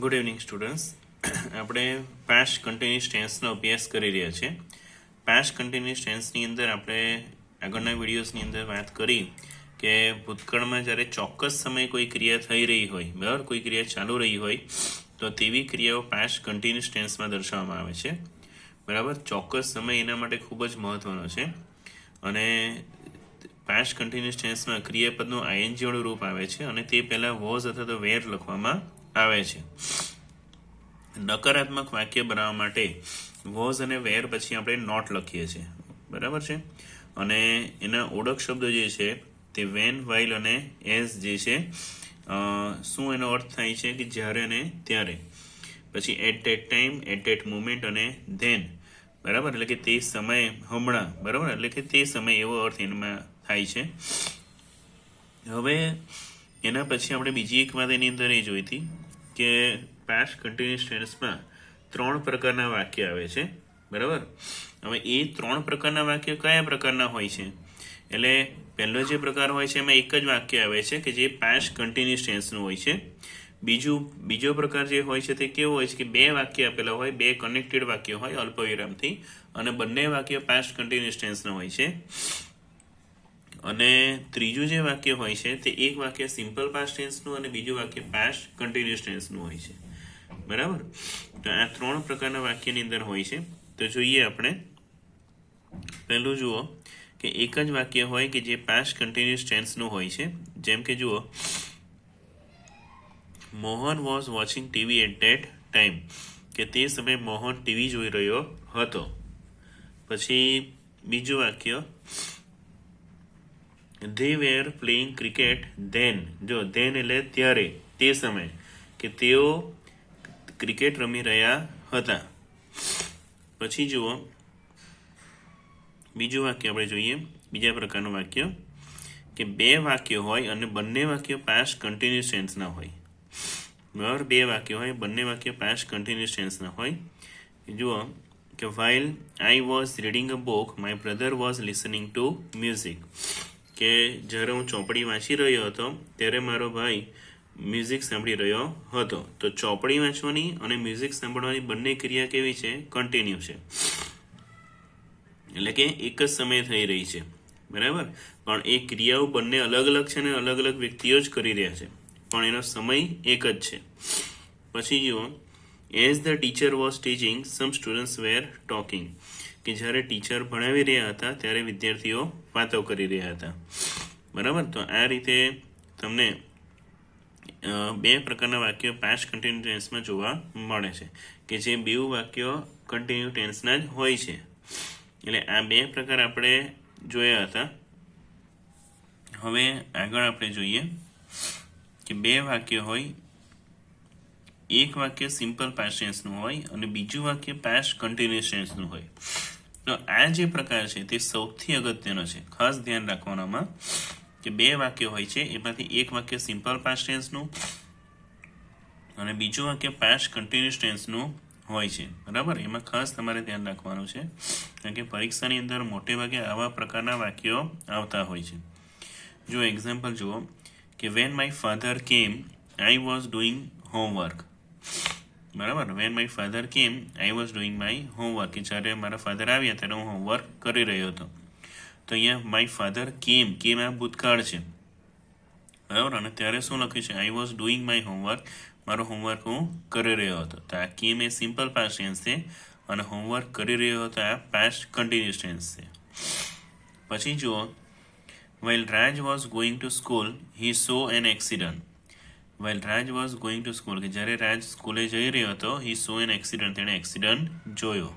Good evening students. આપણે past continuous ટેન્સનો અભ્યાસ કરી રહ્યા છીએ. પાસ્ટ કન્ટિન્યુઅસ ટેન્સની અંદર આપણે આગળના વિડીયોઝની અંદર વાત કરી કે ભૂતકાળમાં જ્યારે ચોક્કસ સમયે કોઈ ક્રિયા થઈ રહી હોય, બરાબર, કોઈ ક્રિયા ચાલુ રહી હોય તો તેવી ક્રિયાઓ પાસ્ટ કન્ટિન્યુઅસ ટેન્સમાં દર્શાવવામાં આવે છે. બરાબર, ચોક્કસ સમય એના માટે ખૂબ જ મહત્ત્વનો છે. અને પાસ્ટ કન્ટિન્યુઅસ ટેન્સમાં ક્રિયાપદનું આઈએનજી વાળું રૂપ આવે છે અને તે પહેલાં વોઝ અથવા તો વેર લખવામાં આવે છે. નકારાત્મક વાક્ય બનાવવા માટે વોઝ અને વેર પછી આપણે નોટ લખીએ છીએ, બરાબર છે. અને એના ઓળખ શબ્દો જે છે તે વેન, વાઇલ અને એઝ જે છે, શું એનો અર્થ થાય છે કે જ્યારે અને ત્યારે. પછી at that time, at that moment અને ધેન, બરાબર, એટલે કે તે સમયે, હમણાં, બરાબર, એટલે કે તે સમય એવો અર્થ એમાં થાય છે. હવે એના પછી આપણે બીજી એક વાત એની અંદર એ જોઈ હતી કે પાસ્ટ કન્ટિન્યુઅસ ટેન્સમાં 3 પ્રકારના વાક્ય આવે છે, બરાબર. હવે એ 3 પ્રકારના વાક્ય કયા પ્રકારના હોય છે? એટલે પહેલો જે પ્રકાર હોય છે એમાં એક જ વાક્ય આવે છે કે જે પાસ્ટ કન્ટિન્યુઅસ ટેન્સનું હોય છે. બીજો પ્રકાર જે હોય છે તે કેવો હોય છે કે 2 વાક્ય આપેલા હોય, 2 કનેક્ટેડ વાક્ય હોય અલ્પવિરામથી, અને બંને વાક્ય પાસ્ટ કન્ટિન્યુઅસ ટેન્સના હોય છે. અને ત્રીજું જે વાક્ય હોય છે તે એક વાક્ય સિમ્પલ પાસ્ટ ટેન્સનું અને બીજું વાક્ય પાસ્ટ કન્ટિન્યુઅસ ટેન્સનું હોય છે, બરાબર. તો આ 3 પ્રકારના વાક્યની અંદર હોય છે. તો જોઈએ આપણે. પહેલું જુઓ કે એક જ વાક્ય હોય કે જે પાસ્ટ કન્ટિન્યુઅસ ટેન્સનું હોય છે. જેમ કે જુઓ, Mohan was watching TV at that time, કે તે સમયે મોહન ટીવી જોઈ રહ્યો હતો. પછી બીજું વાક્ય, they were playing cricket then, જો then એટલે ત્યારે, તે સમયે, કે તેઓ ક્રિકેટ રમી રહ્યા હતા. પછી જુઓ બીજું વાક્ય આપણે જોઈએ, બીજા પ્રકારનું વાક્ય કે 2 વાક્યો હોય અને બંને વાક્યો પાસ્ટ કન્ટિન્યુઅસ ટેન્સના હોય, બરાબર. 2 વાક્યો હોય, બંને વાક્યો પાસ્ટ કન્ટિન્યુઅસ ટેન્સના હોય. જુઓ કે while I was reading a book, my brother was listening to music, કે જ્યારે હું ચોપડી વાંચી રહ્યો હતો ત્યારે મારો ભાઈ મ્યુઝિક સાંભળી રહ્યો હતો. તો ચોપડી વાંચવાની અને મ્યુઝિક સાંભળવાની બંને ક્રિયા કેવી છે? કન્ટિન્યુ છે, એટલે કે એક જ સમયે થઈ રહી છે, બરાબર. પણ એ ક્રિયાઓ બંને અલગ અલગ છે અને અલગ અલગ વ્યક્તિઓ જ કરી રહ્યા છે, પણ એનો સમય એક જ છે. પછી જુઓ, as the teacher was teaching, some students were talking, કે જ્યારે ટીચર ભણાવી રહ્યા હતા ત્યારે વિદ્યાર્થીઓ વાતો કરી રહ્યા હતા, બરાબર. તો આ રીતે તમને 2 પ્રકારના વાક્યો પાસ્ટ કન્ટિન્યુ ટેન્સમાં જોવા મળે છે કે જે 2 વાક્યો કન્ટિન્યુ ટેન્સના જ હોય છે. એટલે આ 2 પ્રકાર આપણે જોયા હતા. હવે આગળ આપણે જોઈએ કે 2 વાક્ય હોય, એક વાક્ય સિમ્પલ પાસ્ટ ટેન્સનું હોય અને બીજું વાક્ય પાસ્ટ કન્ટિન્યુઅસ ટેન્સનું હોય. તો આ જે પ્રકાર છે તે સૌથી અગત્યનો છે. ખાસ ધ્યાન રાખવાનામાં કે 2 વાક્ય હોય છે, એમાંથી એક વાક્ય સિમ્પલ પાસ્ટ ટેન્સનું અને બીજું વાક્ય પાસ્ટ કન્ટિન્યુઅસ ટેન્સનું હોય છે, બરાબર. એમાં ખાસ તમારે ધ્યાન રાખવાનું છે, કારણ કે પરીક્ષાની અંદર મોટે ભાગે આવા પ્રકારના વાક્યો આવતા હોય છે. જો એક્ઝામ્પલ જુઓ કે વેન માય ફાધર કેમ, આઈ વોઝ ડુઈંગ હોમવર્ક, બરાબર. વેન માય ફાધર કેમ, I was doing my homework, કે જ્યારે મારા ફાધર આવ્યા ત્યારે હું હોમવર્ક કરી રહ્યો હતો. તો અહીંયા માય ફાધર કેમ આ ભૂતકાળ છે, બરાબર. અને ત્યારે શું લખ્યું છે? I was doing my homework, મારો હોમવર્ક હું કરી રહ્યો હતો. તો આ કેમ એ સિમ્પલ પાસ્ટ ટેન્સ છે અને હોમવર્ક કરી રહ્યો હતો આ પાસ્ટ કન્ટિન્યુઅસ ટેન્સ છે. પછી જુઓ, while Raj was going to school, he saw an accident. While Raj was going to school, કે જ્યારે રાજ સ્કૂલે જઈ રહ્યો હતો, he saw an accident, તેણે એક્સિડન્ટ જોયો.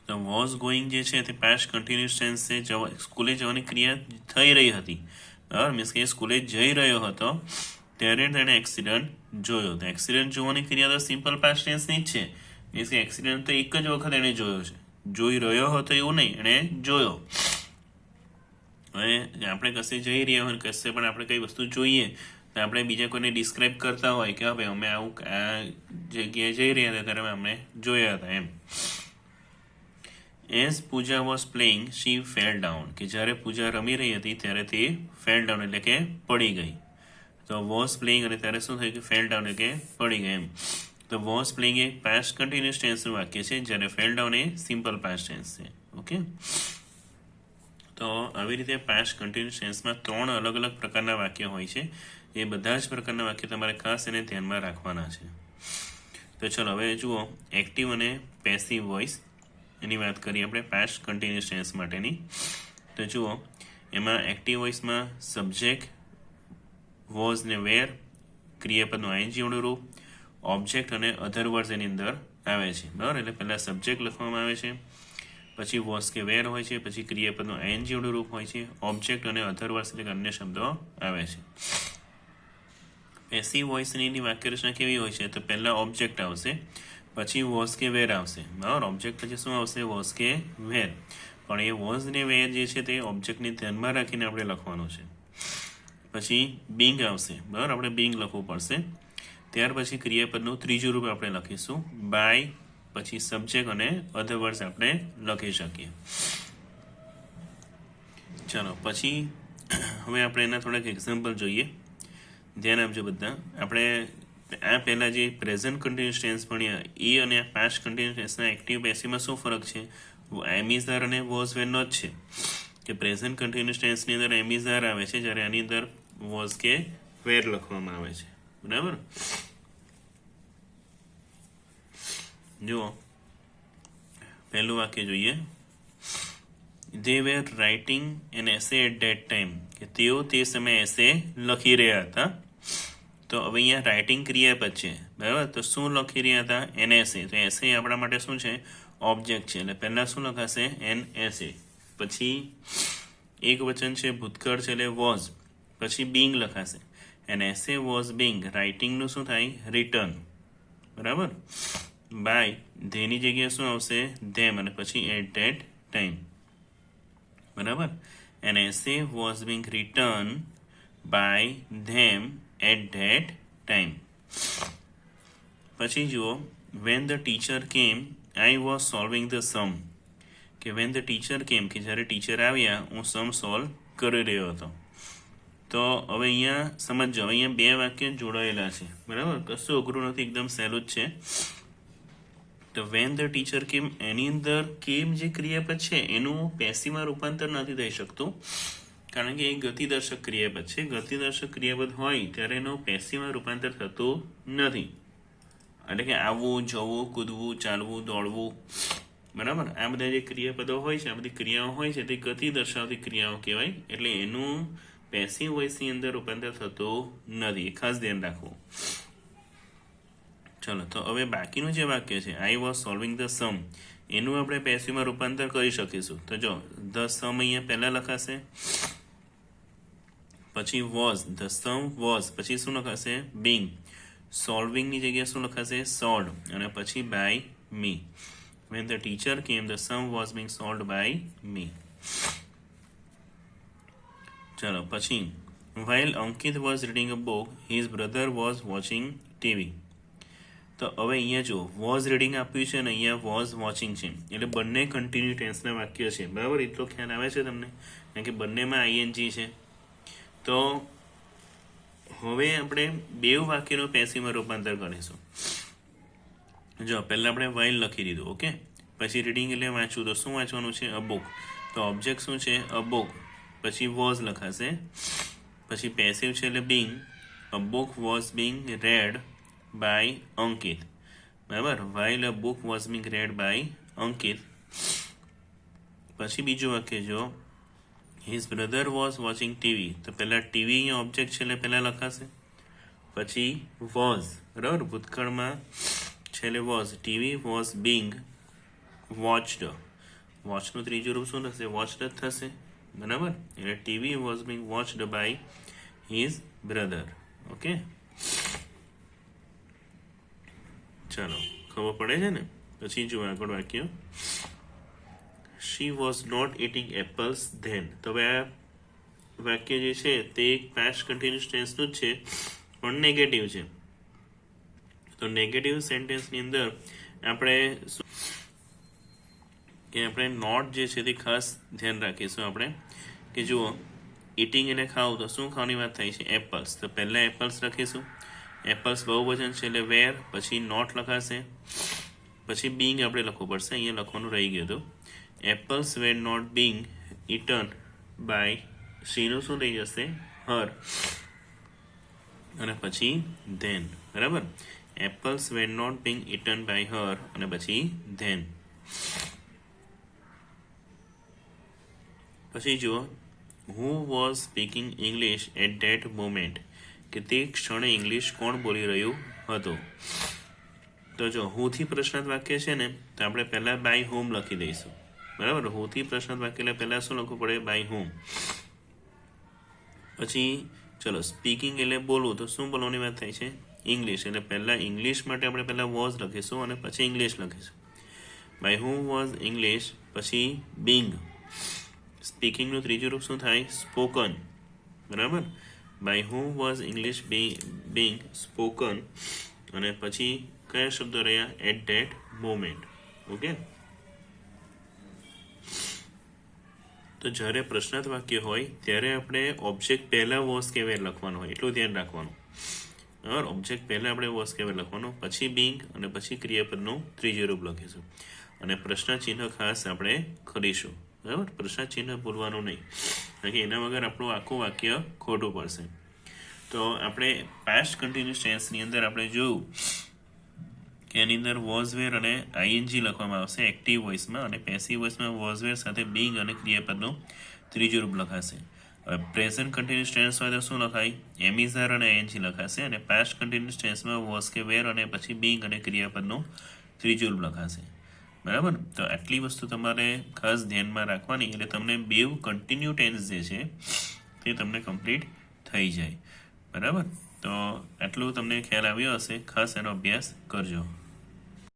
તો was going જે છે તે પાસ્ટ કન્ટિન્યુઅસ ટેન્સ છે. સ્કૂલે જવાની ક્રિયા થઈ રહી હતી, બરાબર, મીન્સ કે સ્કૂલે જઈ રહ્યો હતો ત્યારે તેણે એક્સિડન્ટ જોયો. તો એક્સિડન્ટ જોવાની ક્રિયા તો સિમ્પલ પાસ્ટ ટેન્સની જ છે, મીન્સ કે એક્સિડન્ટ તો એક જ વખત એણે જોયો છે, જોઈ રહ્યો હતો એવું નહીં, એણે જોયો. હવે આપણે કશે જઈ રહ્યા હોય, કશે પણ આપણે કઈ વસ્તુ જોઈએ તો આપણે બીજા કોઈને ડિસ્ક્રાઇબ કરતા હોય કે હવે અમે આવું આ જગ્યાએ જઈ રહ્યા હતા ત્યારે અમે જોયા હતા, એમ. As Puja was playing, she fell down, કે જ્યારે પૂજા રમી રહી હતી ત્યારે તે ફેલ ડાઉન એટલે કે પડી ગઈ. તો વોઝ પ્લેઇંગ અને ત્યારે શું થયું કે ફેલ ડાઉન એટલે કે પડી ગયા એમ. તો વોઝ પ્લેઇંગ એ પાસ્ટ કન્ટિન્યુઅસ ટેન્સનું વાક્ય છે, જ્યારે ફેલ ડાઉન એ સિમ્પલ પાસ્ટ ટેન્સ છે. ઓકે, તો આવી રીતે પાસ્ટ કન્ટિન્યુઅસ ટેન્સમાં 3 અલગ અલગ પ્રકારના વાક્ય હોય છે. એ બધા જ પ્રકારના વાક્ય તમારે ખાસ એને ધ્યાનમાં રાખવાના છે. તો ચલો હવે જુઓ એક્ટિવ અને પેસિવ વોઇસ એની વાત કરીએ આપણે પાસ્ટ કન્ટિન્યુઅસ ટેન્સ માટેની. તો જુઓ એમાં એક્ટિવ વોઇસમાં સબ્જેક્ટ વોઝ ને વેર, ક્રિયાપદનું આઈએનજી વાળું રૂપ, ઓબ્જેક્ટ અને અધર વર્ડ્સ એની અંદર આવે છે. બરાબર, એટલે પહેલાં સબ્જેક્ટ લખવામાં આવે છે, પછી વોઝ કે વેર હોય છે, પછી ક્રિયાપદનું આઈએનજી વાળું રૂપ હોય છે, ઓબ્જેક્ટ અને અધર વર્ડ્સ એટલે અન્ય શબ્દો આવે છે. પેસિવ વોઇસની વાક્યરચના કેવી હોય છે? તો પહેલાં ઓબ્જેક્ટ આવશે, પછી વોઝ કે વેર આવશે. બરાબર, ઓબ્જેક્ટ પછી શું આવશે? વોઝ કે વેર. પણ એ વોઝ ને વેર જે છે તે ઓબ્જેક્ટને ધ્યાનમાં રાખીને આપણે લખવાનું છે. પછી બિંગ આવશે. બરાબર, આપણે બિંગ લખવું પડશે. ત્યાર પછી ક્રિયાપદનું ત્રીજું રૂપ આપણે લખીશું બાય, પછી સબ્જેક્ટ અને અધર વર્ડ્સ આપણે લખી શકીએ. ચાલો પછી હવે આપણે એના થોડાક એક્ઝામ્પલ જોઈએ. ધ્યાન આપજો બધા. આપણે આ પહેલાં જે પ્રેઝન્ટ કન્ટિન્યુઅસ ટેન્સ ભણ્યા એ અને પાસ્ટ કન્ટિન્યુઅસ ટેન્સના એક્ટિવ પેસિવમાં શું ફરક છે? એમ ઇઝ આર અને વોઝ વેરનો જ છે. કે પ્રેઝન્ટ કન્ટિન્યુઅસ ટેન્સની અંદર એમ ઇઝ આર આવે છે, જ્યારે આની અંદર વોઝ કે વેર લખવામાં આવે છે. બરાબર, જુઓ પહેલું વાક્ય જોઈએ. They were writing an essay at that time. કે તેઓ તે સમયે એસે લખી રહ્યા હતા. તો હવે અહીંયા રાઇટિંગ ક્રિયાપદ છે. બરાબર, તો શું લખી રહ્યા હતા? એન એસે. તો એસે આપણા માટે શું છે? ઓબ્જેક્ટ છે. એટલે પહેલાં શું લખાશે? એન એસે. પછી એક વચન છે ભૂતકાળ છે એટલે વોઝ, પછી બિંગ લખાશે. An essay was being. રાઇટિંગનું શું થાય? રિટર્ન. બરાબર, બાય ધેની જગ્યાએ શું આવશે? ધેમ, અને પછી એટ ધેટ ટાઈમ. બરાબર, an essay was being return by them at that time. પછી જુઓ when the teacher came I was solving the sum. કે વેન ધ ટીચર કેમ, કે જ્યારે ટીચર આવ્યા હું સમ સોલ્વ કરી રહ્યો હતો. તો હવે અહીંયા સમજો, અહીંયા બે વાક્ય જોડાયેલા છે. બરાબર, કશું અઘરું નથી, એકદમ સહેલું જ છે. તો વેન ધ ટીચર કેમ એની અંદર કેમ જે ક્રિયાપદ છે એનું પેસિવમાં રૂપાંતર નથી થઈ શકતું, કારણ કે એ ગતિદર્શક ક્રિયાપદ છે. ગતિદર્શક ક્રિયાપદ હોય ત્યારે એનું પેસિવમાં રૂપાંતર થતું નથી. એટલે કે આવવું, જવું, કૂદવું, ચાલવું, દોડવું. બરાબર, આ બધા જે ક્રિયાપદો હોય છે, આ બધી ક્રિયાઓ હોય છે તે ગતિ દર્શાવતી ક્રિયાઓ કહેવાય. એટલે એનું પેસિવ વોઇસની અંદર રૂપાંતર થતું નથી, એ ખાસ ધ્યાન રાખવું. ચલો, તો હવે બાકીનું જે વાક્ય છે આઈ વોઝ સોલ્વિંગ ધ સમ, એનું આપણે પેસિવમાં રૂપાંતર કરી શકીશું. તો જો ધ સમ અહીંયા પહેલાં લખાશે, પછી વોઝ, ધ સમ વોઝ, પછી શું લખાશે? બિંગ. સોલ્વિંગની જગ્યાએ શું લખાશે? સોલ્ડ, અને પછી by me. When the teacher came, the sum was being solved by me. ચલો પછી while Ankit was reading a book, his brother was watching TV. તો હવે અહીંયા જો વોઝ રીડિંગ આપ્યું છે અને અહીંયા વોઝ વોચિંગ છે, એટલે બંને કન્ટિન્યુ ટેન્સના વાક્ય છે. બરાબર, એટલો ખ્યાલ આવે છે તમને? કારણ કે બંનેમાં આઈએનજી છે. તો હવે આપણે બે વાક્યનું પેસિવમાં રૂપાંતર કરીશું. જો પહેલાં આપણે વાઇલ લખી દીધું. ઓકે, પછી રીડિંગ એટલે વાંચવું. તો શું વાંચવાનું છે? અ બુક. તો ઓબ્જેક્ટ શું છે? અ બુક. પછી વોઝ લખાશે, પછી પેસિવ છે એટલે being. A book was being read by Ankit. બરાબર, while a book was being read by Ankit. પછી બીજું વાક્ય જો his brother was watching TV. તો પહેલાં ટીવી અહીંયા ઓબ્જેક્ટ છે એટલે પહેલાં લખાશે, પછી વોઝ. બરાબર, ભૂતકાળમાં છેલ્લે was. TV was being watched. વોચનું ત્રીજું રૂપ શું થશે? વોચડ જ થશે. બરાબર, એટલે TV was being watched by his brother. Okay, ચાલો ખબર પડે છે ને? પછી જો આગળ વાક્ય she was not eating apples then. તો હવે આ વાક્ય જે છે તે એક પાસ્ટ કન્ટિન્યુઅસ ટેન્સનું જ છે, પણ નેગેટિવ છે. તો નેગેટિવ સેન્ટેન્સની અંદર આપણે કે આપણે નોટ જે છે તે ખાસ ધ્યાન રાખીશું આપણે. કે જુઓ ઇટિંગ એટલે ખાવું, તો શું ખાવાની વાત થાય છે? એપલ્સ. તો પહેલાં એપલ્સ લખીશું. એપલ્સ બહુવચન છે એટલે વેર, પછી નોટ લખાશે, પછી બિંગ આપણે લખવું પડશે, અહીંયા લખવાનું રહી ગયું હતું. Apples were not being eaten by, શીનું શું થઈ જશે? હર, અને પછી ધેન. બરાબર? Apples were not being eaten by her, અને પછી ધેન. પછી જુઓ, who was speaking English at that moment, કે તે ક્ષણે ઇંગ્લિશ કોણ બોલી રહ્યું હતું? તો જો હુંથી પ્રશ્નાર્થ વાક્ય છે ને, તો આપણે પહેલાં બાય હોમ લખી દઈશું. બરાબર? હુંથી પ્રશ્નાર્થ વાક્ય એટલે પહેલાં શું લખવું પડે? By whom. પછી ચલો, સ્પીકિંગ એટલે બોલવું, તો શું બોલવાની વાત થાય છે? ઇંગ્લિશ. એટલે પહેલાં ઇંગ્લિશ માટે આપણે પહેલાં વોઝ લખીશું અને પછી ઇંગ્લિશ લખીશું. બાય હુમ વોઝ ઇંગ્લિશ, પછી બિંગ. સ્પીકિંગનું ત્રીજું રૂપ શું થાય? સ્પોકન. બરાબર? By whom was English being spoken, અને પછી કયા શબ્દો રહ્યા? At that moment. ઓકે? તો જ્યારે પ્રશ્નાર્થ વાક્ય હોય ત્યારે આપણે ઓબ્જેક્ટ પહેલાં વોઝ કે વેર લખવાનું હોય, એટલું ધ્યાન રાખવાનું. બરાબર? ઓબ્જેક્ટ પહેલાં આપણે વોઝ કે વેર લખવાનું, પછી બિંગ, અને પછી ક્રિયાપદનું ત્રીજું રૂપ લખીશું. અને પ્રશ્ન ચિહ્ન ખાસ આપણે કરીશું. બરાબર? પ્રશ્ન ચિહ્ન ભૂલવાનું નહીં, કારણ કે એના વગર આપણું આખું વાક્ય ખોટું પડશે. તો આપણે પાસ્ટ કન્ટિન્યુઅસ ટેન્સની અંદર આપણે જોયું કે એની અંદર વોઝ વેર અને આઈએનજી લખવામાં આવશે એક્ટિવ વોઇસમાં, અને પેસિવ વોઇસમાં વોઝ વેર સાથે બિંગ અને ક્રિયાપદનું ત્રીજું રૂપ લખાશે. હવે પ્રેઝન્ટ કન્ટિન્યુઅસ ટેન્સ હોય તો શું લખાય? એમિઝાર અને આઈએનજી લખાશે, અને પાસ્ટ કન્ટિન્યુઅસ ટેન્સમાં વોઝ કે વેર અને પછી બિંગ અને ક્રિયાપદનું ત્રીજું રૂપ લખાશે. બરાબર? તો આટલી વસ્તુ તમારે ખાસ ધ્યાનમાં રાખવાની, એટલે તમને બેવ કન્ટિન્યુ ટેન્સ જે છે તે તમને કમ્પ્લીટ થઈ જાય. બરાબર? તો આટલું તમને ખ્યાલ આવ્યો હશે, ખાસ એનો અભ્યાસ કરજો.